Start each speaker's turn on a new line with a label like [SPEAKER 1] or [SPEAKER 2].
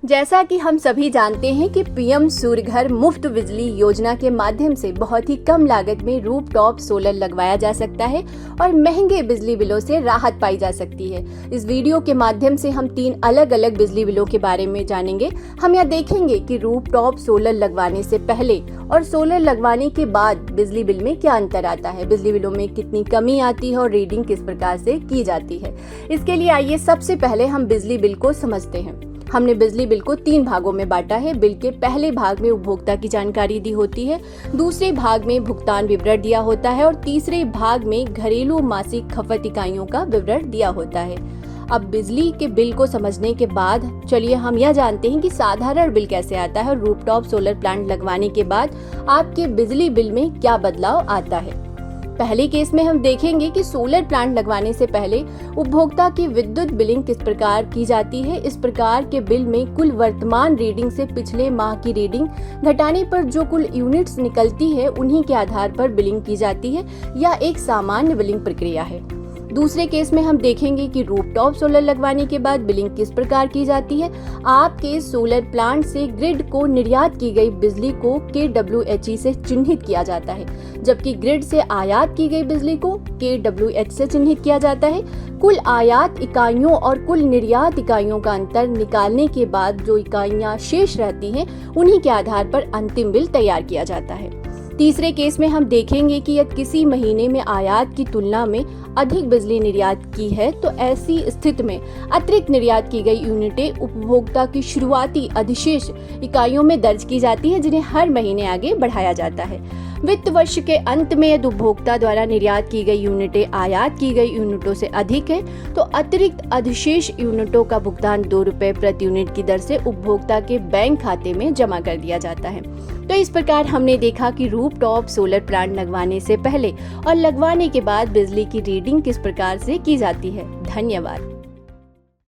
[SPEAKER 1] जैसा कि हम सभी जानते हैं कि पीएम सूर्य घर मुफ्त बिजली योजना के माध्यम से बहुत ही कम लागत में रूफटॉप सोलर लगवाया जा सकता है और महंगे बिजली बिलों से राहत पाई जा सकती है। इस वीडियो के माध्यम से हम 3 अलग अलग बिजली बिलों के बारे में जानेंगे। हम यह देखेंगे कि रूफटॉप सोलर लगवाने से पहले और सोलर लगवाने के बाद बिजली बिल में क्या अंतर आता है, बिजली बिलों में कितनी कमी आती है और रीडिंग किस प्रकार से की जाती है। इसके लिए आइए सबसे पहले हम बिजली बिल को समझते हैं। हमने बिजली बिल को 3 भागों में बांटा है। बिल के पहले भाग में उपभोक्ता की जानकारी दी होती है, दूसरे भाग में भुगतान विवरण दिया होता है और तीसरे भाग में घरेलू मासिक खपत इकाइयों का विवरण दिया होता है। अब बिजली के बिल को समझने के बाद चलिए हम यह जानते हैं कि साधारण बिल कैसे आता है और रूफटॉप सोलर प्लांट लगवाने के बाद आपके बिजली बिल में क्या बदलाव आता है। पहले केस में हम देखेंगे कि सोलर प्लांट लगवाने से पहले उपभोक्ता की विद्युत बिलिंग किस प्रकार की जाती है। इस प्रकार के बिल में कुल वर्तमान रीडिंग से पिछले माह की रीडिंग घटाने पर जो कुल यूनिट्स निकलती है उन्हीं के आधार पर बिलिंग की जाती है। यह एक सामान्य बिलिंग प्रक्रिया है। दूसरे केस में हम देखेंगे कि रूफटॉप सोलर लगवाने के बाद बिलिंग किस प्रकार की जाती है। आपके सोलर प्लांट से ग्रिड को निर्यात की गई बिजली को kWh से चिन्हित किया जाता है, जबकि ग्रिड से आयात की गई बिजली को kWh से चिन्हित किया जाता है। कुल आयात इकाइयों और कुल निर्यात इकाइयों का अंतर निकालने के बाद जो इकाइयां शेष रहती हैं उन्हीं के आधार पर अंतिम बिल तैयार किया जाता है। तीसरे केस में हम देखेंगे कि यदि किसी महीने में आयात की तुलना में अधिक बिजली निर्यात की है तो ऐसी स्थिति में अतिरिक्त निर्यात की गई यूनिटें उपभोक्ता की शुरुआती अधिशेष इकाइयों में दर्ज की जाती है, जिन्हें हर महीने आगे बढ़ाया जाता है। वित्त वर्ष के अंत में यदि उपभोक्ता द्वारा निर्यात की गई यूनिटें आयात की गई यूनिटों से अधिक है तो अतिरिक्त अधिशेष यूनिटों का भुगतान 2 रुपए प्रति यूनिट की दर से उपभोक्ता के बैंक खाते में जमा कर दिया जाता है। तो इस प्रकार हमने देखा कि रूफटॉप सोलर प्लांट लगवाने से पहले और लगवाने के बाद बिजली की रीडिंग किस प्रकार से की जाती है। धन्यवाद।